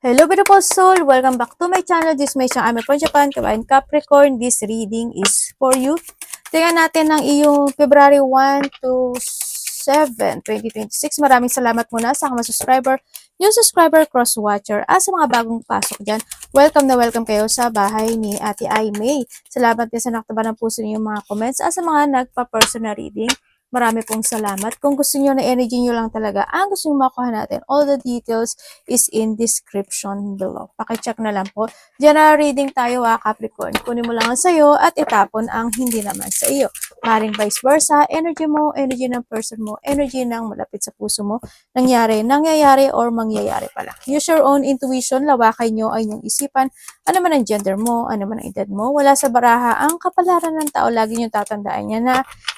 Hello beautiful soul! Welcome back to my channel. This is my channel. I'm from Japan, Kabayan Capricorn. This reading is for you. Tingnan natin ang iyong February 1 to 7, 2026. Maraming salamat muna sa mga subscriber, yung subscriber cross-watcher, at sa mga bagong pasok dyan. Welcome na welcome kayo sa bahay ni Ate Ai May. Salamat din sa nakataba ng puso niyo yung mga comments at sa mga nagpa-personal reading. Marami pong salamat. Kung gusto niyo na energy niyo lang talaga, ang gusto niyo makuha natin, all the details is in description below. Pakicheck na lang po. General reading tayo Capricorn. Kunin mo lang ang sayo at itapon ang hindi naman sa iyo. Maring vice versa, energy mo, energy ng person mo, energy ng malapit sa puso mo, nangyayari or mangyayari pala. Use your own intuition, lawakay nyo ay inyong isipan, ano man ang gender mo, ano man ang edad mo, wala sa baraha ang kapalaran ng tao, lagi nyo tatandaan niya na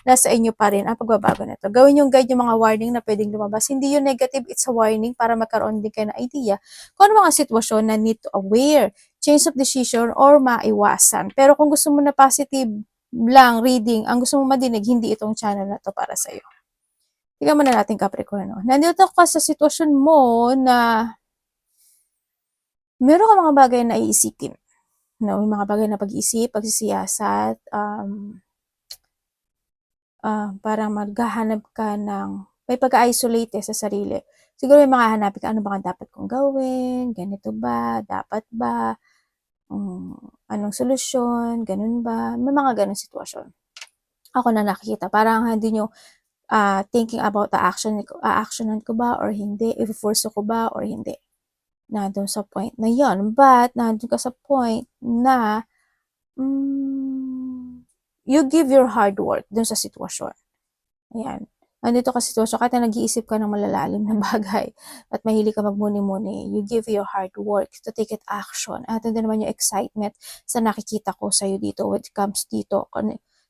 nasa inyo pa rin ang pagbabago nito. Gawin yung guide yung mga warning na pwedeng lumabas. Hindi yung negative, it's a warning para magkaroon din kayo ng idea kung ano mga sitwasyon na need to aware, change of decision, or maiwasan. Pero kung gusto mo na positive lang reading, ang gusto mo madinig, hindi itong channel na to para sa'yo. Tingnan muna natin Capricorn. No? Nandito ka sa sitwasyon mo na meron ka mga bagay na iisipin. No? May mga bagay na pag-iisip, pagsisiyasat, parang maghahanap ka ng, may pag-isolate sa sarili. Siguro may mga hanapin ka, ano ba dapat kong gawin? Ganito ba? Dapat ba? Anong solusyon? Ganun ba? May mga ganun sitwasyon. Ako na nakikita. Parang hindi nyo thinking about the actionan ko ba or hindi? I-force ko ba or hindi? Nandun sa point na yon. But, nandun ka sa point na you give your hard work dun sa sitwasyon. Ayan. Nandito ka sitwasyon, kahit na nag-iisip ka ng malalalim na bagay at mahilig ka magmuni-muni, you give your hard work to take it action. At ito naman yung excitement sa nakikita ko sa'yo dito when it comes dito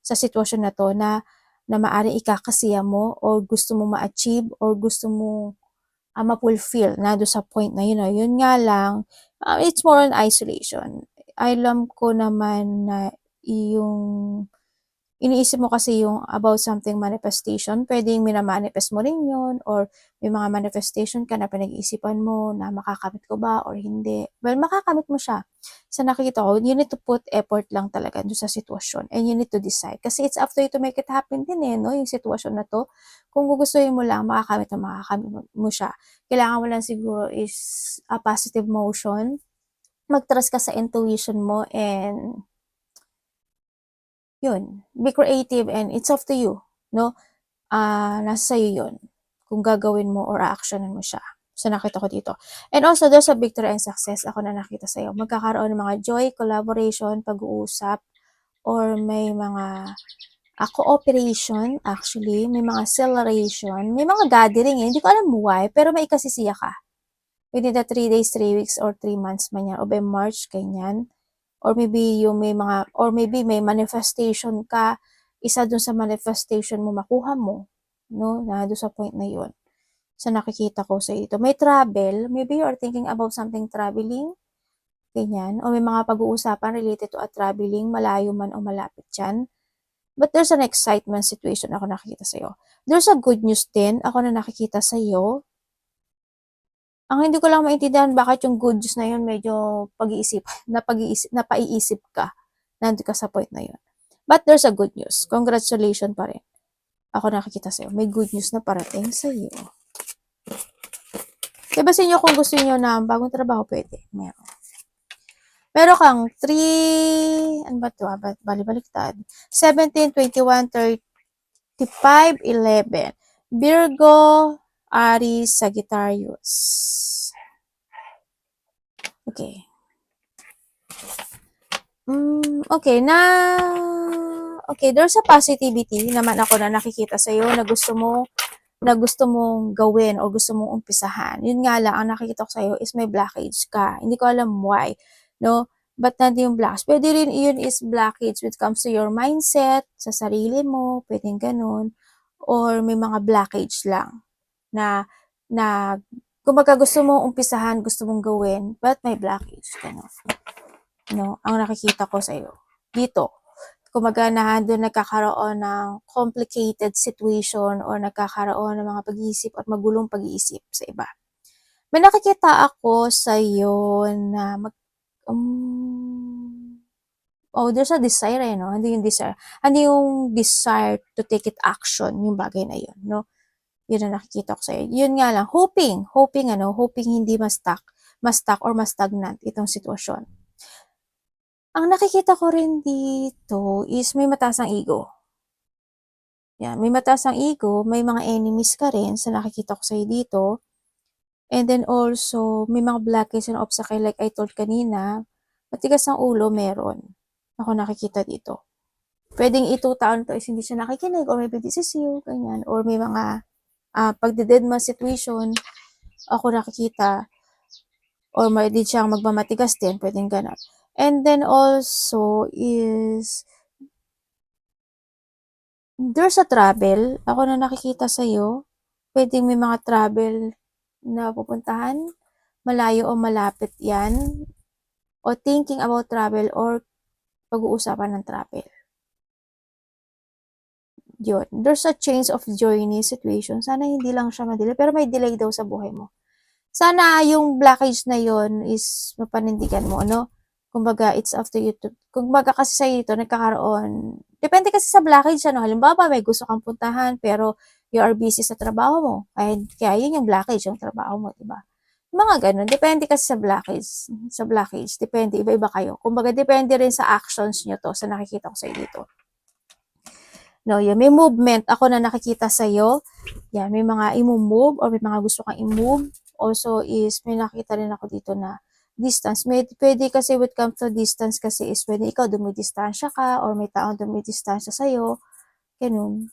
sa sitwasyon na to na maaaring ikakasiya mo or gusto mo ma-achieve or gusto mo ma-fulfill na doon sa point na yun. Yun nga lang, it's more on isolation. Alam ko naman na yung iniisip mo kasi yung about something manifestation, pwedeng minamanifest mo rin yun, or may mga manifestation ka na pinag-iisipan mo na makakamit ko ba or hindi. Well, makakamit mo siya. Sa nakikita ko, you need to put effort lang talaga doon sa sitwasyon and you need to decide. Kasi it's up to you to make it happen din no? Yung sitwasyon na to. Kung gugustuhin mo lang, makakamit mo siya. Kailangan mo lang siguro is a positive motion. Mag-trust ka sa intuition mo and yun, be creative and it's up to you, no? Nasa sa'yo yun, kung gagawin mo or actionan mo siya. So, nakita ko dito. And also, there's a victory and success ako na nakita sa'yo. Magkakaroon ng mga joy, collaboration, pag-uusap, or may mga cooperation, actually, may mga celebration, may mga gathering hindi ko alam why, pero may ikasisiya ka. Within the 3 days, 3 weeks, or 3 months man yan, o by March, ganyan. Or maybe yung maybe may manifestation ka, isa dun sa manifestation mo makuha mo, no? Na dun sa point na yun. So, nakikita ko sa ito. May travel, maybe you are thinking about something traveling, ganyan. O may mga pag-uusapan related to a traveling, malayo man o malapit dyan. But there's an excitement situation ako nakikita sa'yo. There's a good news din ako na nakikita sa'yo. Ang hindi ko lang maintindihan bakit yung good news na yun medyo napaiisip ka. Nandun ka sa point na yun. But there's a good news. Congratulations pa rin. Ako nakikita sa'yo. May good news na parating sa'yo. Diba sa inyo kung gusto niyo na bagong trabaho, pwede. Meron. Meron kang 3, ano ba ito? Bali-baliktad. 17, 21, 35, 11. Virgo, Aries, Sagittarius. Okay. Okay, there's a positivity naman ako na nakikita sa'yo na gusto mong gawin o gusto mong umpisahan. Yun nga lang, ang nakikita ko sa'yo is may blockage ka. Hindi ko alam why, no? But nandiyo yung blockage. Pwede rin yun is blockage when it comes to your mindset, sa sarili mo, pwedeng ganun. Or may mga blockage lang na kumbaga gusto mong umpisahan, gusto mong gawin, but may blockage. Ganun. No, ang nakikita ko sa iyo dito. Kumbaga doon nagkakaroon ng complicated situation or nagkakaroon ng mga pag-iisip at magulong pag-iisip sa iba. May nakikita ako sa'yo na there's a desire no? Hindi yung desire. Hindi yung desire to take it action, yung bagay na yun, no? Yun ang nakikita ko sa'yo. Yun nga lang, hoping hindi ma-stuck or ma-stagnant itong sitwasyon. Ang nakikita ko rin dito is may mataas ang ego. Yan, may mataas ang ego, may mga enemies ka rin sa nakikita ko sa'yo dito. And then also, may mga blockage and obstacle like I told kanina, matigas ang ulo meron. Ako nakikita dito. Pwedeng itutaon to is hindi siya nakikinig or maybe this is you, ganyan. Or may mga pagde-deadman situation, ako nakikita or may di siyang magmamatigas din, pwedeng ganun. And then also is there's a travel. Ako na nakikita sa'yo. Pwedeng may mga travel na pupuntahan. Malayo o malapit yan. O thinking about travel or pag-uusapan ng travel. Yun. There's a change of journey situation. Sana hindi lang siya ma-delay. Pero may delay daw sa buhay mo. Sana yung blockage na yon is mapanindigan mo, no? Kumbaga, it's up to you to, kumbaga kasi sa ito, nagkakaroon, depende kasi sa blockage, ano, halimbawa, may gusto kang puntahan, pero you are busy sa trabaho mo, kaya yun yung blockage, yung trabaho mo, diba? Mga ganun, depende kasi sa blockage, depende, iba-iba kayo. Kumbaga, depende rin sa actions nyo to, sa nakikita ko sa dito. No, yun, may movement ako na nakikita sa'yo. Yan, may mga i-move or may mga gusto kang i-move. Also is, may nakita rin ako dito na distance. Pwede kasi with come to distance kasi is pwede ikaw dumidistansya ka or may taong dumidistansya sa'yo. Ganun.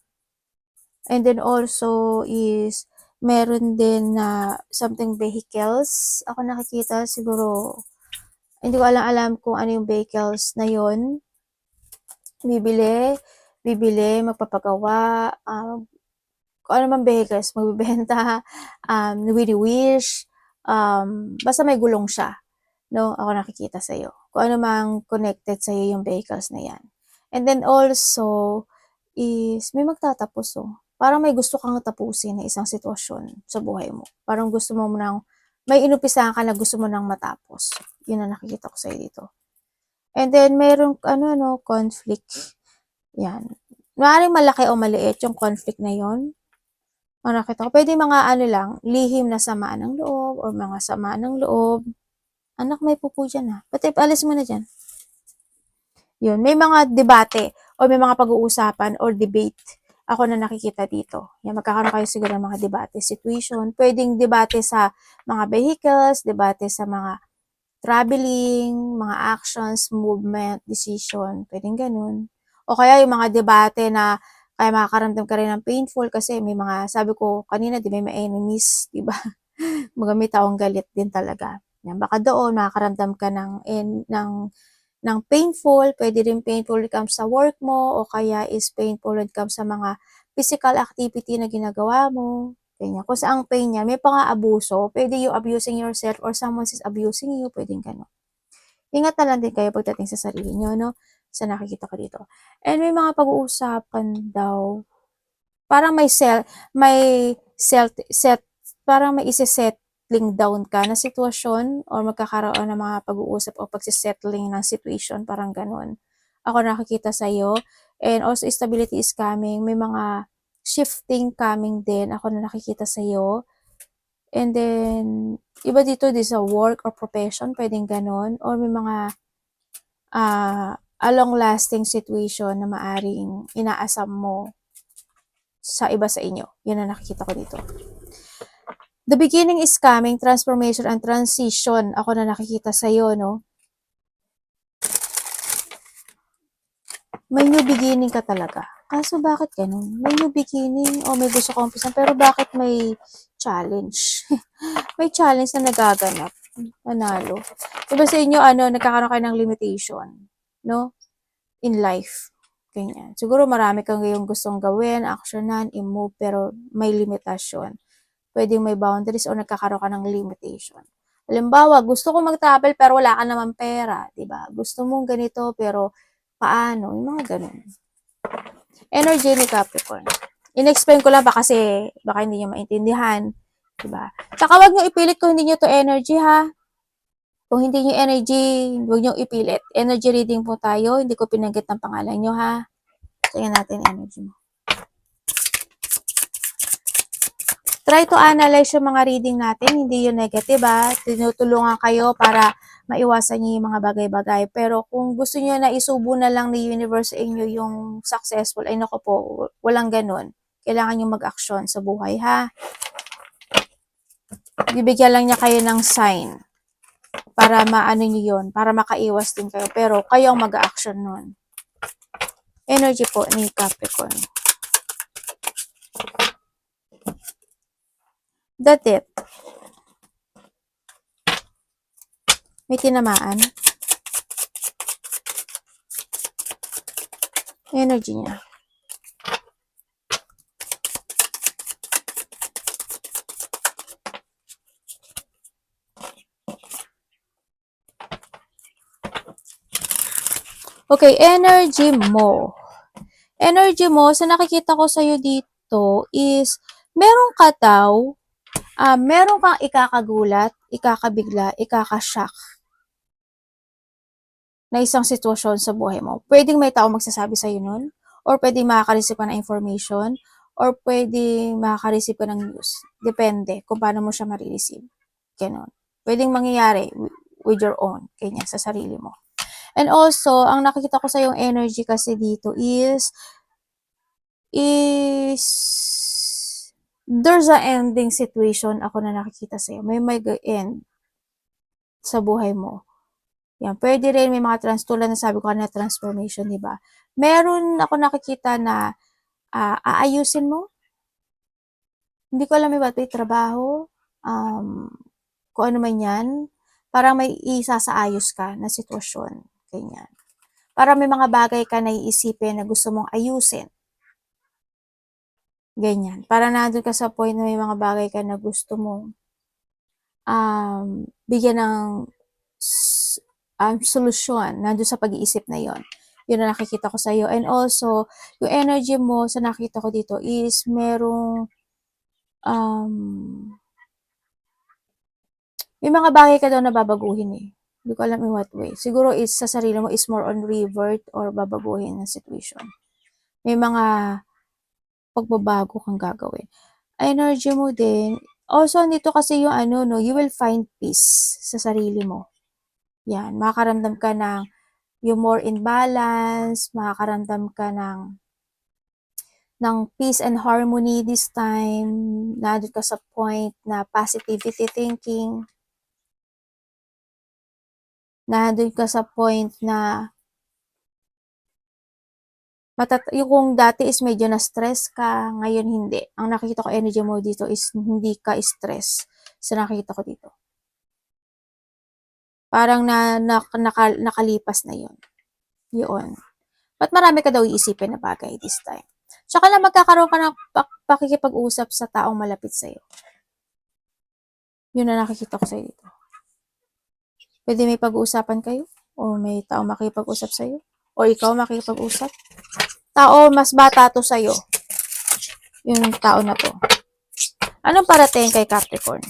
And then also is, meron din na something vehicles. Ako nakikita siguro, hindi ko alam kung ano yung vehicles na yon. Bibili, magpapagawa, kung ano man vehicles, magbibenta, wish, basta may gulong siya. No, ako nakikita sa'yo. Kung ano mang connected sa'yo yung vehicles na yan. And then also, is may magtatapos Parang may gusto kang tapusin na isang sitwasyon sa buhay mo. Parang gusto mo nang, may inumpisahan ka na gusto mo nang matapos. Yun ang nakikita ko sa'yo dito. And then, mayroong, conflict. Yan. Maaaring malaki o maliit yung conflict na yon. Nakita ko, pwede mga lihim na samaan ng loob or mga samaan ng loob. Anak, may pupo dyan Pati, alis mo na dyan. Yun, may mga debate o may mga pag-uusapan or debate ako na nakikita dito. Yan, magkakaroon kayo siguro ng mga debate situation. Pwedeng debate sa mga vehicles, debate sa mga traveling, mga actions, movement, decision. Pwedeng ganun. O kaya yung mga debate na kaya makakaramdam ka rin ng painful kasi may mga, sabi ko kanina, di may enemies, di ba? Mga may taong galit din talaga. Yan, baka doon makakaramdam ka ng painful, pwede rin painful when it comes sa work mo, o kaya is painful when it comes sa mga physical activity na ginagawa mo. Ganyan. Kung saang pain niya, may pang-aabuso, pwede you abusing yourself or someone is abusing you, pwedeng gano'n. Ingat na lang din kayo pagdating sa sarili nyo, no? Sa nakikita ko dito. And may mga pag-uusapan daw, parang parang may isi-settling down ka na sitwasyon or magkakaroon ng mga pag-uusap o pagsisettling ng situation, parang ganun. Ako nakikita sa'yo. And also, stability is coming. May mga shifting coming din. Ako na nakikita sa'yo. And then, iba dito, sa work or profession, pwedeng ganun. Or may mga a long-lasting situation na maaring inaasam mo sa iba sa inyo. Yun ang nakikita ko dito. The beginning is coming, transformation and transition. Ako na nakikita sa'yo, no? May new beginning ka talaga. Kaso bakit ganun? May new beginning o may gusto kang umpisan, pero bakit may challenge? May challenge na nagaganap. Manalo. Diba sa inyo, nagkakaroon kayo ng limitation, no? In life. Ganyan. Siguro marami kang ngayong gustong gawin, actionan, i-move, pero may limitasyon. Pwedeng may boundaries o nagkakaroon ka ng limitation. Halimbawa, gusto ko mag-travel pero wala ka naman pera, 'di ba? Gusto mong ganito pero paano? Yung mga ganun. Energy ni Capricorn. In-explain ko lang ba kasi baka hindi niyo maintindihan. Diba? Tsaka wag nyo ipilit kung hindi nyo to energy, ha? Kung hindi nyo energy, wag nyo ipilit. Energy reading po tayo. Hindi ko pinanggit ng pangalan nyo, ha? Tingnan natin energy mo. Try to analyze yung mga reading natin, hindi yung negative, ha? Tinutulungan kayo para maiwasan niyo yung mga bagay-bagay. Pero kung gusto niyo na isubo na lang ni universe sa inyo yung successful, ay nako po, walang ganun. Kailangan niyo mag-action sa buhay, ha? Bibigyan lang niya kayo ng sign para maano niyo yun, para makaiwas din kayo. Pero kayo ang mag-action nun. Energy po ni Capricorn. The Death. May tinamaan. Energy niya. Okay, energy mo. Energy mo, sa nakikita ko sa'yo dito is, meron ka daw, meron kang ikakagulat, ikakabigla, ikakashock na isang sitwasyon sa buhay mo. Pwedeng may tao magsasabi sa'yo nun, or pwedeng makaka-receive ka ng information, or pwedeng makaka-receive ka ng news. Depende kung paano mo siya ma-receive. Ganon. Pwedeng mangyayari with your own, kanya, sa sarili mo. And also, ang nakikita ko sa yung energy kasi dito is there's a ending situation ako na nakikita sa'yo. May end sa buhay mo. Yan. Pwede rin may mga tulad na sabi ko na transformation, di ba? Meron ako nakikita na aayusin mo. Hindi ko alam ba ito trabaho, kung ano man yan. Parang may isasaayos ka na sitwasyon. Ganyan. Para may mga bagay ka na iisipin na gusto mong ayusin. Ganyan. Para nandun ka sa point na may mga bagay ka na gusto mong bigyan ng solusyon. Nandun sa pag-iisip na yon. Yun na nakikita ko sa iyo. And also, yung energy mo sa nakita ko dito is merong may mga bagay ka daw na babaguhin eh. Hindi ko alam in what way. Siguro is sa sarili mo is more on revert or babaguhin ng situation. May mga pagbabago kang gagawin. Energy mo din. Also, dito kasi yung you will find peace sa sarili mo. Yan, makakaramdam ka ng yung more in balance, makakaramdam ka ng peace and harmony this time. Nandun ka sa point na positivity thinking. Nandun ka sa point na yung kung dati is medyo na-stress ka, ngayon hindi. Ang nakikita ko energy mo dito is hindi ka stress sa nakikita ko dito. Parang nakalipas na yun. Yun. Ba't marami ka daw iisipin na bagay this time? Tsaka lang magkakaroon ka ng pakikipag-usap sa taong malapit sa'yo. Yun na nakikita ko sa'yo dito. Pwede may pag-uusapan kayo? O may taong makikipag-usap sa'yo? O ikaw makikipag-usap? Tao, mas bata to sa'yo. Yung tao na to. Anong parating kay Capricorn?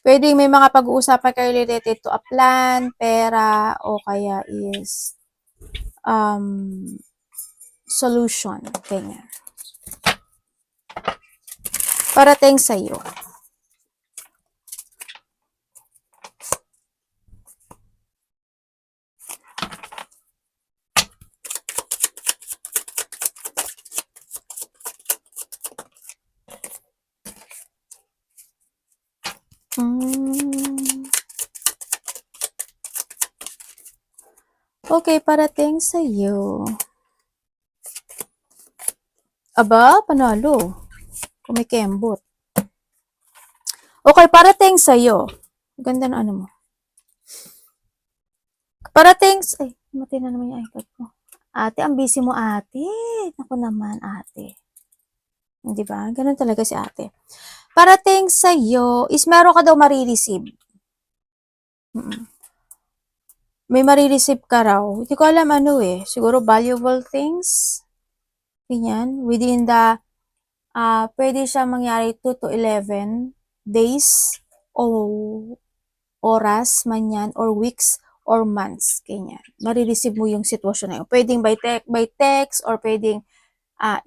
Pwede may mga pag-uusapan kayo related to a plan, pera, o kaya is solution. Ganyan. Parating sa'yo. Okay, parating sa'yo. Aba, panalo. Kumikembot. Okay, parating sa'yo. Ganda na ano mo. Parating ay, mati na naman yung iPad ko. Ate, ang busy mo ate. Naku naman ate. Diba? Ganun talaga si ate. Parating sa'yo is meron ka daw marireceive. May marireceive ka raw. Hindi ko alam ano eh. Siguro valuable things. Ganyan. Within the, pwede siya mangyari 2 to 11 days o oras man yan or weeks or months. Ganyan. Marireceive mo yung sitwasyon na yun. Pwedeng by text or pwedeng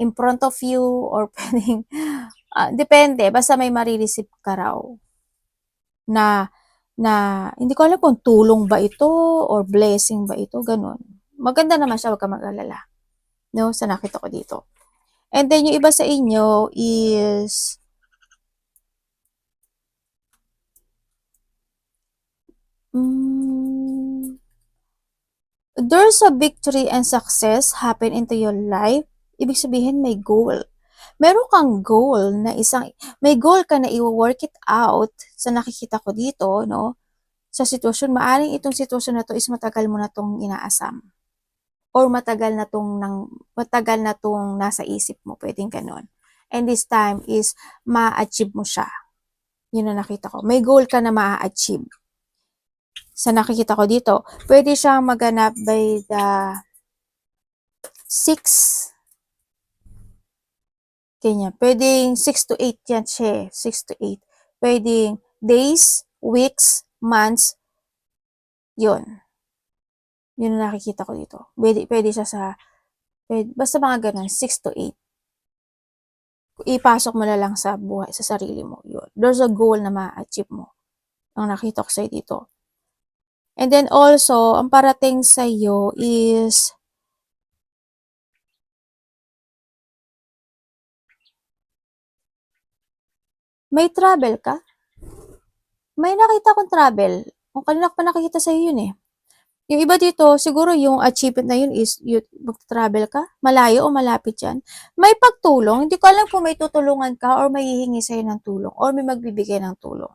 in front of you or pwedeng, depende. Basta may marireceive ka raw na na hindi ko alam kung tulong ba ito or blessing ba ito, ganun. Maganda naman siya, wag ka mag-alala. No, sa nakita ko dito. And then, yung iba sa inyo is, there's a victory and success happen into your life. Ibig sabihin, may goal. Meron kang goal na may goal ka na i-work it out sa nakikita ko dito, no? Sa sitwasyon, maaring itong sitwasyon na to is matagal mo na tong inaasam. Or matagal na tong nasa isip mo, pwedeng ganon. And this time is ma-achieve mo siya. Yun na nakita ko. May goal ka na ma-achieve. Sa nakikita ko dito, pwede siyang maganap by the 6. Kanya. Pwedeng 6 to 8 yan siya. 6 to 8. Pwedeng days, weeks, months. Yun. Yun na nakikita ko dito. Pwede siya basta mga ganun, 6 to 8. Ipasok mo na lang sa buhay, sa sarili mo. Yun. There's a goal na ma-achieve mo. Ang nakita ko sa'yo dito. And then also, ang parating sa'yo is may travel ka? May nakita kong travel. Kung kanina ko pa nakikita sa'yo yun eh. Yung iba dito, siguro yung achievement na yun is mag-travel ka, malayo o malapit yan. May pagtulong, hindi ko alam kung may tutulungan ka or may hihingi sa'yo ng tulong or may magbibigay ng tulong.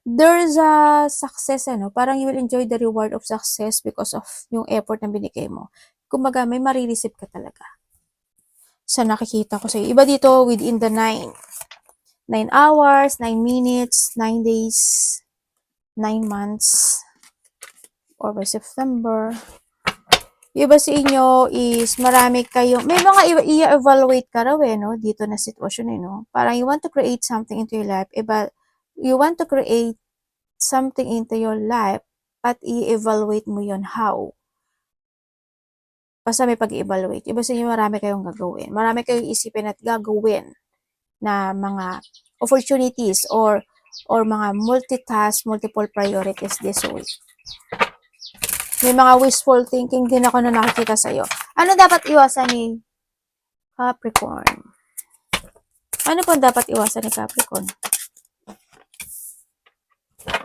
There's a success, ano, parang you will enjoy the reward of success because of yung effort na binigay mo. Kumbaga, may marireceive ka talaga. Sa nakikita ko sa'yo. Iba dito, within the 9 hours, 9 minutes, 9 days, 9 months, or by September. Yung iba sa inyo is marami kayong, may mga i-evaluate ka raw eh, no? Dito na sitwasyon eh, no? Parang you want to create something into your life, you want to create something into your life at i-evaluate mo yon how. Basta may pag-evaluate. Iba sa inyo marami kayong gagawin. Marami kayong isipin at gagawin na mga opportunities or mga multitask, multiple priorities this week. May mga wishful thinking din ako na nakikita sa'yo. Ano dapat iwasan ni Capricorn? Ano po dapat iwasan ni Capricorn?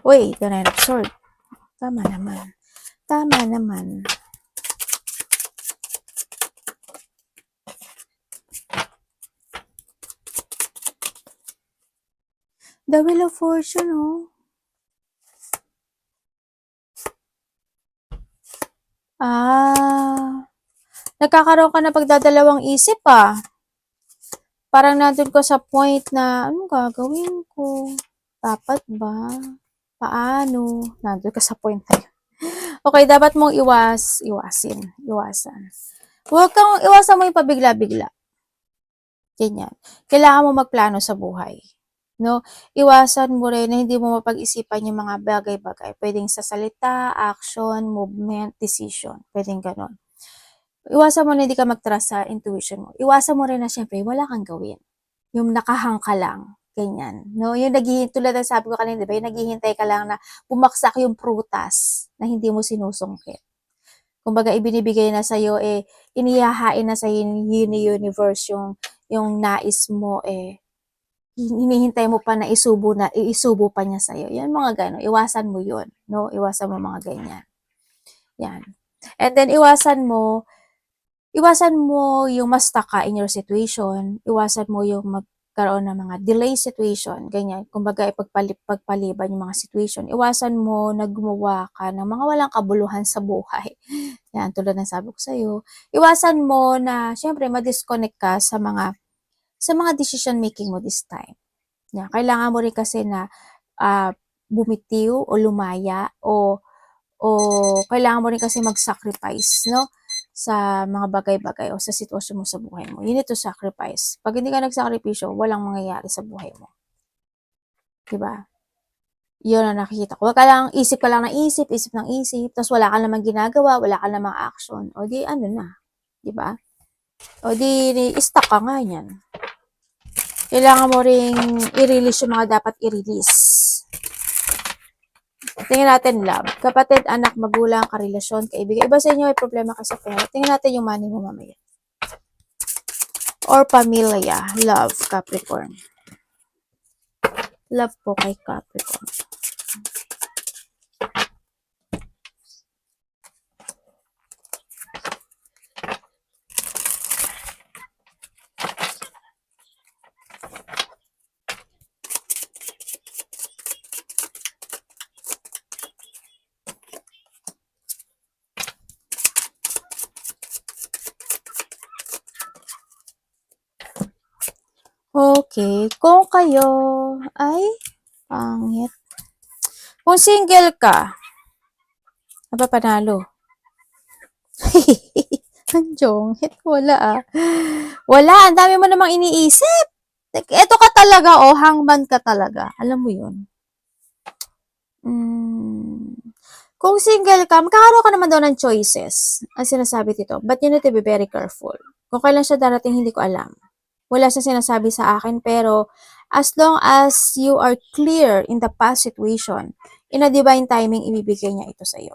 Uy, the Nine of Swords. Tama naman. Tama naman. The Wheel of Fortune, oh. Nagkakaroon ka na pagdadalawang isip, Parang nandun ko sa point na, anong gagawin ko? Dapat ba? Paano? Nandun ka sa point na yun. Okay, dapat mong iwasan. Iwasan mo yung pabigla-bigla. Ganyan. Kailangan mo magplano sa buhay. No? Iwasan mo rin na hindi mo mapag-isipan yung mga bagay-bagay. Pwedeng sa salita, action, movement, decision. Pwedeng ganon. Iwasan mo na hindi ka mag-trust sa intuition mo. Iwasan mo rin na syempre, wala kang gawin. Yung nakahang ka lang. Ganyan. No? Yung tulad ng sabi ko kanina, diba? Yung naghihintay ka lang na bumaksak yung prutas na hindi mo sinusungkit. Kumbaga, ibinibigay na sa'yo, inihahain na sa'yo ni universe yung nais mo, hinihintay mo pa na iisubo pa niya sa'yo. Yan mga gano'n. Iwasan mo yun. No? Iwasan mo mga ganyan. Yan. And then, iwasan mo yung ma-stuck ka in your situation. Iwasan mo yung magkaroon ng mga delay situation. Ganyan. Kumbaga, pagpaliban yung mga situation. Iwasan mo na gumawa ka ng mga walang kabuluhan sa buhay. Yan, tulad ng sabi ko sa'yo. Iwasan mo na, syempre, ma-disconnect ka sa mga decision making mo this time. Yan, kailangan mo rin kasi na bumitiw o lumaya o kailangan mo rin kasi mag-sacrifice, no? Sa mga bagay-bagay o sa sitwasyon mo sa buhay mo. You need to sacrifice. Pag hindi ka nagsakripisyo, walang mangyayari sa buhay mo. Diba? Yun ang nakikita ko. Wag ka lang, isip ka lang ng isip, isip ng isip, tapos wala ka namang ginagawa, wala ka namang action. O di, ano na. Diba? O di, stuck ka nga yan. Kailangan mo ring i-release yung mga dapat i-release. Tingnan natin love. Kapatid, anak, magulang, karelasyon, kaibigan. Iba sa inyo may problema ka sa pera. Tingnan natin yung money mo mamaya. Or pamilya. Love, Capricorn. Love po kay Capricorn. Okay, kung kayo ay pangit. Kung single ka, napapanalo. Ang jongit, wala ah. Wala, ang dami mo namang iniisip. Ito ka talaga, oh, hangman ka talaga. Alam mo yun. Kung single ka, magkakaroon ka naman daw ng choices. Ang sinasabi dito, but you need to be very careful. Kung kailan siya darating, hindi ko alam. Wala siya sinasabi sa akin, pero as long as you are clear in the past situation, in a divine timing, ibibigay niya ito sa'yo.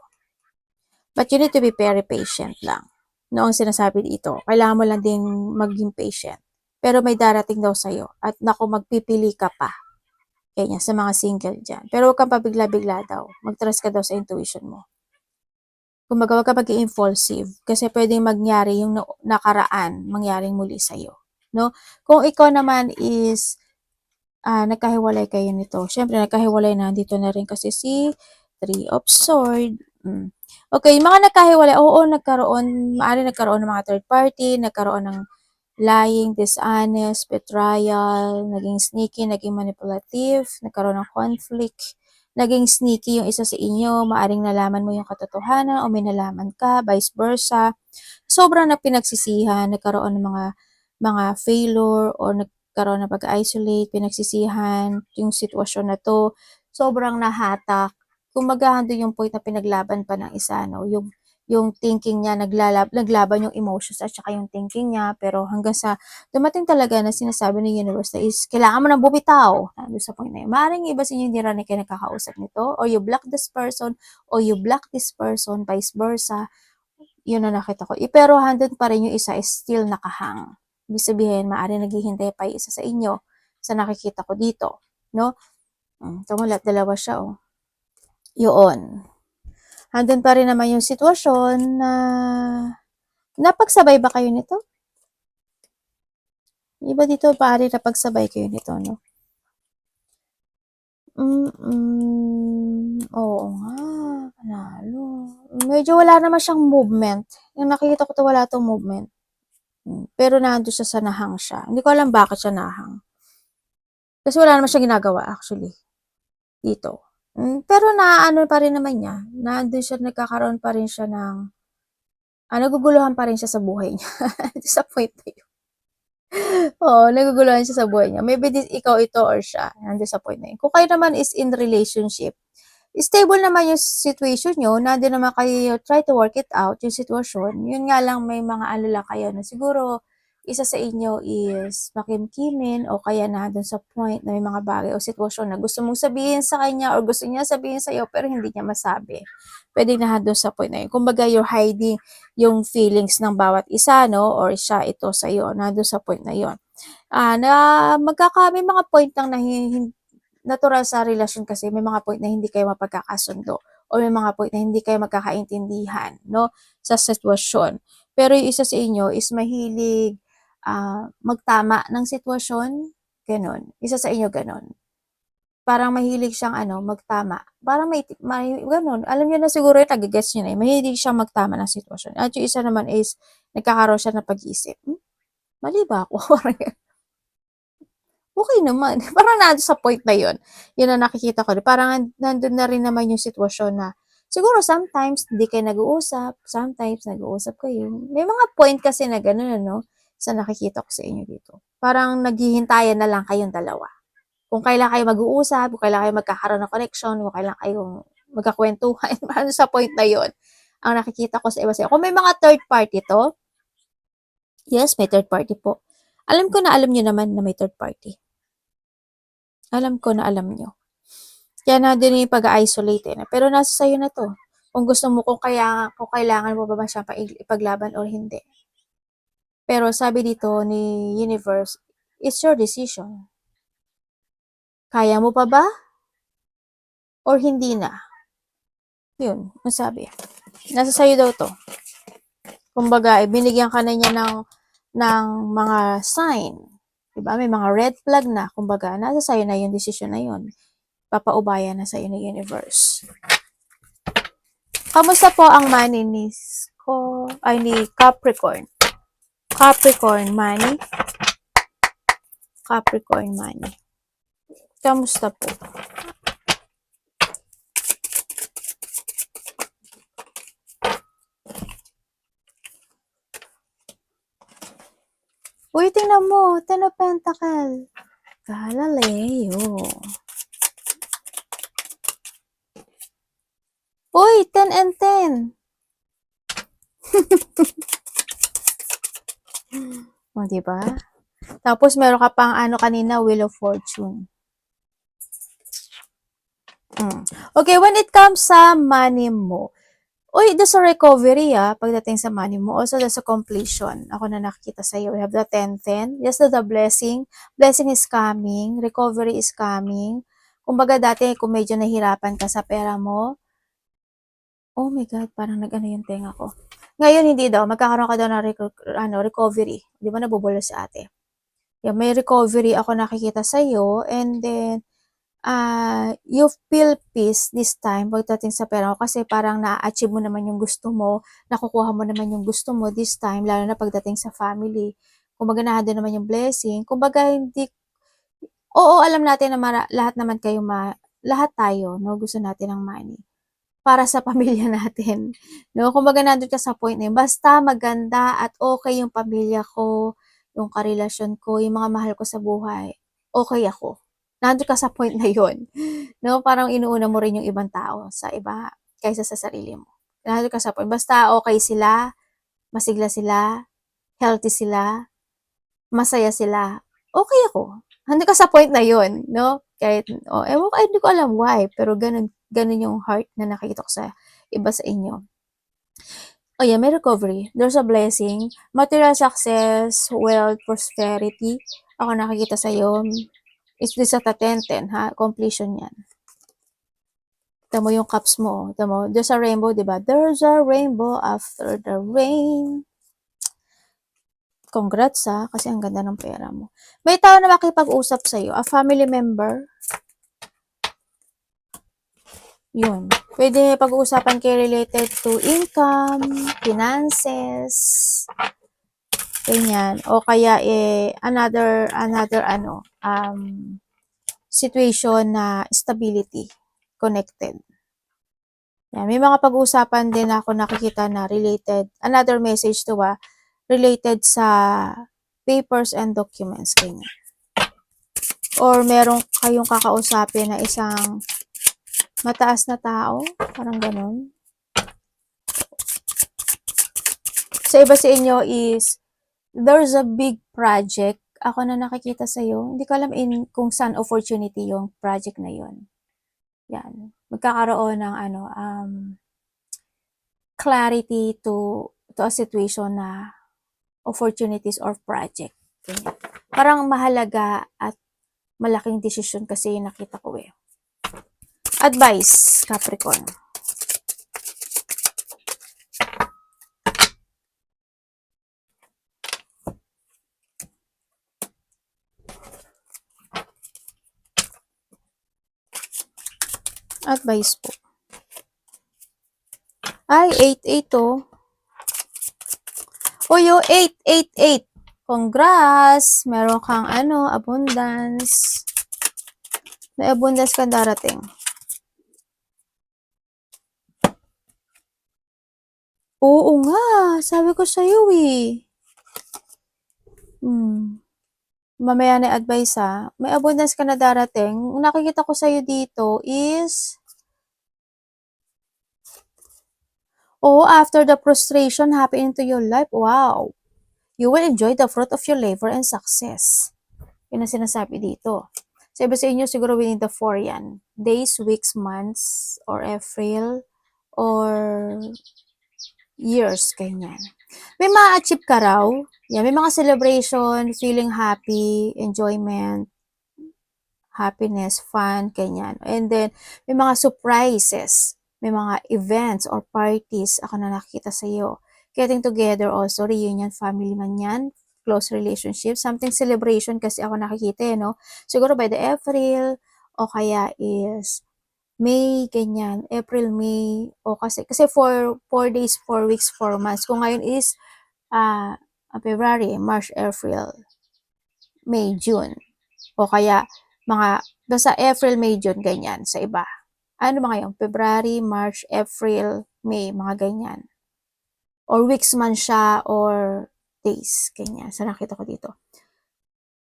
But you need to be very patient lang. Noong sinasabi dito, kailangan mo lang din maging patient. Pero may darating daw sa'yo. At naku, magpipili ka pa. Kanya, sa mga single dyan. Pero huwag kang pabigla-bigla daw. Mag-trust ka daw sa intuition mo. Kung huwag ka maging impulsive. Kasi pwedeng mangyari yung nakaraan, mangyaring muli sa'yo. No? Kung ikaw naman is nagkahiwalay kayo nito. Siyempre, nagkahiwalay na. Dito na rin kasi si Three of Swords. Okay, mga nagkahiwalay, oo, maaari nagkaroon ng mga third party, nagkaroon ng lying, dishonest, betrayal, naging sneaky, naging manipulative, nagkaroon ng conflict, naging sneaky yung isa sa inyo, maaring nalaman mo yung katotohanan o may nalaman ka, vice versa. Sobrang na pinagsisihan, nagkaroon ng mga failure o nagkaroon ng pag-isolate, pinagsisihan yung sitwasyon na to, sobrang nahatak. Kung maghahando yung point na pinaglaban pa ng isa, no? Yung thinking niya, naglaban yung emotions at saka yung thinking niya, pero hanggang sa dumating talaga na sinasabi ng universe na is, kailangan mo nang bumitaw. Doon sa point na yun. Maaaring iba sa inyo hindi rin kayo nakakausap nito, or you block this person, or you block this person, vice versa. Yun na nakita ko. Pero handun pa rin yung isa is still nakahang. Ibig sabihin, maaaring naghihintay pa yung isa sa inyo sa nakikita ko dito. No? Tumulat, dalawa siya, oh. Yun. Handun pa rin naman yung sitwasyon na napagsabay ba kayo nito? Iba dito, pari napagsabay kayo nito, no? Oo nga, panalo. Medyo wala naman siyang movement. Yung nakikita ko to, wala tong movement. Pero nandun siya sa nahang siya. Hindi ko alam bakit siya nahang. Kasi wala naman siya ginagawa, actually. Dito. Pero naano pa rin naman niya. Nandun siya, nagkakaroon pa rin siya ng naguguluhan pa rin siya sa buhay niya. Sa point na yun. Oo, naguguluhan siya sa buhay niya. Maybe ikaw ito or siya. Nandun sa point na yun. Kung kayo naman is in relationship, stable naman yung situation nyo. Nandun naman kayo, try to work it out, yung sitwasyon. Yun nga lang, may mga lang kayo na siguro, isa sa inyo is makimkimin o kaya nandun sa point na may mga bagay o sitwasyon na gusto mong sabihin sa kanya or gusto niya sabihin sa'yo pero hindi niya masabi. Pwede na doon sa point na yun. Kumbaga, you're hiding yung feelings ng bawat isa, no? Or siya, ito sa'yo. Nandun sa point na yun. May mga point lang na natural sa relasyon kasi may mga point na hindi kayo mapagkakasundo o may mga point na hindi kayo magkakaintindihan, no? Sa sitwasyon. Pero yung isa sa inyo is mahilig magtama ng sitwasyon, ganun. Isa sa inyo ganun. Parang mahilig siyang magtama. Parang may ganun. Alam niyo na siguro yun, nag-guess niyo na yun. Mahilig siyang magtama ng sitwasyon. At yung isa naman is, nagkakaroon siya ng pag-iisip. Mali ba ako? okay naman. Parang nandun sa point na yun. Yun ang nakikita ko. Parang nandun na rin naman yung sitwasyon na siguro sometimes hindi kayo nag-uusap, sometimes nag-uusap kayo. May mga point kasi na gano'n, ano, sa nakikita ko sa inyo dito. Parang naghihintayan na lang kayong dalawa. Kung kailan kayo mag-uusap, kung kailan kayo magkakaroon ng connection, kung kailan kayong magkakwentuhan, parang sa point na yun. Ang nakikita ko sa iba sa'yo. Kung may mga third party to, yes, may third party po. Alam ko na alam nyo naman na may third party. Alam ko na alam nyo. Kaya na din yung pag-isolate eh. Pero nasa sa'yo na to. Kung gusto mo, kung kailangan mo ba siya ipaglaban or hindi. Pero sabi dito ni Universe, it's your decision. Kaya mo pa ba? Or hindi na? Yun, masabi. Nasa sa'yo daw to. Kumbaga, binigyan ka na niya ng mga sign. Diba? May mga red flag na. Kumbaga, nasa sa'yo na yung decision na yun. Papaubaya na sa'yo ng universe. Kamusta po ang money ni Capricorn? Capricorn money? Capricorn money. Kamusta po? Uy, tingnan mo. Ten of Pentacle. Galileo. Uy, 10 and 10. O, diba? Tapos, meron ka pang ano kanina, Wheel of Fortune. Okay, when it comes sa money mo, uy, there's a recovery pagdating sa money mo. Also, there's a completion. Ako na nakikita sa'yo. We have the 10-10. Yes, the blessing. Blessing is coming. Recovery is coming. Kumbaga dati, kung medyo nahirapan ka sa pera mo, oh my God, parang nag-ano yung tenga ko. Ngayon, hindi daw. Magkakaroon ka daw ng recovery. Di ba nabubulo si ate? Yeah, may recovery ako nakikita sa'yo. And then, you feel peace this time pagdating sa pera mo kasi parang na-achieve mo naman yung gusto mo, nakukuha mo naman yung gusto mo this time, lalo na pagdating sa family. Kumbaga nandun naman yung blessing. Kumbaga hindi, oo, alam natin na lahat naman lahat tayo, no, gusto natin ng money para sa pamilya natin. No? Kumbaga nandun ka sa point na yun. Basta maganda at okay yung pamilya ko, yung karelasyon ko, yung mga mahal ko sa buhay, okay ako. Nandun ka sa point na yun. No? Parang inuuna mo rin yung ibang tao sa iba kaysa sa sarili mo. Nandun ka sa point. Basta okay sila, masigla sila, healthy sila, masaya sila, okay ako. Nandun ka sa point na yun, no? Kahit, hindi ko alam why, pero ganun yung heart na nakikita ko sa iba sa inyo. Oh yeah, may recovery. There's a blessing. Material success, wealth, prosperity. Ako nakikita sa iyo. Is this at a 10-10, ha? Completion yan. Ito mo yung cups mo. Ito mo, there's a rainbow, diba? There's a rainbow after the rain. Congrats kasi ang ganda ng pera mo. May tao na makipag-usap sa'yo, a family member. Yun. Pwede pag-uusapan kayo related to income, finances, ganyan. O kaya another situation na stability connected. Yan. May mga pag-uusapan din ako nakikita na related, another message to related sa papers and documents, ganyan. Or meron kayong kakausapin na isang mataas na tao, parang ganun. Sa iba sa inyo is, there's a big project. Ako na nakikita sa'yo. Hindi ko alam kung saan opportunity yung project na yun. Yan. Magkakaroon ng clarity to a situation na opportunities or project. Ganyan. Parang mahalaga at malaking desisyon kasi yung nakita ko eh. Advice, Capricorn. Advice po. Ay, 8-8 oh. O yung 8-8-8. Congrats! Meron kang abundance. May abundance kang darating. Oo nga, sabi ko sa'yo eh. Mamaya na advice ha. May abundance ka na darating. Nakikita ko sa'yo dito is, after the frustration happen into your life, wow. You will enjoy the fruit of your labor and success. Yun ang sinasabi dito. So, iba sa inyo, siguro within the 4 yan. Days, weeks, months, or April, or years, ganyan. May ma-achieve ka raw. Yan, may mga celebration, feeling happy, enjoyment, happiness, fun, ganyan. And then, may mga surprises, may mga events or parties ako na nakikita sa iyo. Getting together also, reunion, family man yan, close relationship, something celebration kasi ako nakikita no? Siguro by the April, o kaya is May, ganyan. April, May, o kasi 4 days, 4 weeks, 4 months. Kung ngayon is February, March, April, May, June. O kaya mga basta April, May, June, ganyan sa iba. Ano ba ngayon? February, March, April, May, mga ganyan. Or weeks man siya or days, ganyan. Sa nakita ko dito.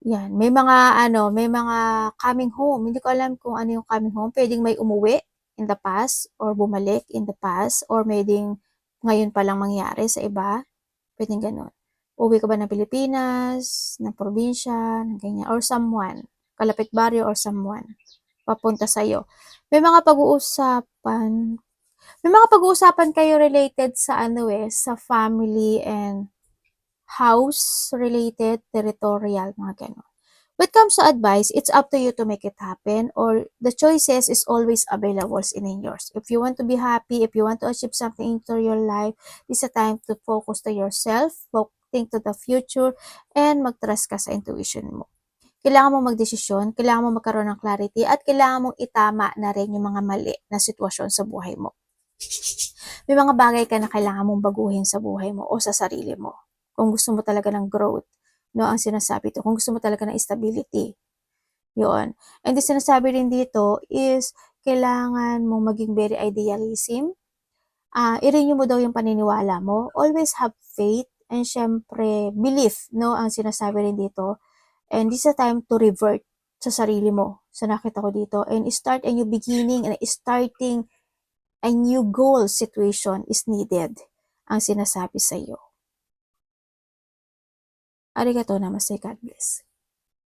Yan, may mga may mga coming home. Hindi ko alam kung ano yung coming home. Pwedeng may umuwi in the past or bumalik in the past or pwedeng ngayon pa lang mangyari sa iba. Pwedeng ganun. Uwi ka ba ng Pilipinas, ng probinsya, ng ganyan, or someone, kalapit baryo or someone, papunta sa'yo. May mga pag-uusapan, may mga pag-uusapan kayo related sa sa family and house related, territorial, mga ganun. When it comes to advice, it's up to you to make it happen or the choices is always available in yours. If you want to be happy, if you want to achieve something into your life, this is a time to focus to yourself, think to the future, and mag-trust ka sa intuition mo. Kailangan mo magdesisyon, kailangan mo magkaroon ng clarity, at kailangan mong itama na rin yung mga mali na sitwasyon sa buhay mo. May mga bagay ka na kailangan mong baguhin sa buhay mo o sa sarili mo. Kung gusto mo talaga ng growth, ang sinasabi to, kung gusto mo talaga ng stability, yun. And the sinasabi rin dito is, kailangan mong maging very idealism. I-renew mo daw yung paniniwala mo. Always have faith and syempre, belief, ang sinasabi rin dito. And this is a time to revert sa sarili mo, sa nakita ko dito. And start a new beginning and starting a new goal situation is needed, ang sinasabi sa iyo. Arigato namaste, God bless.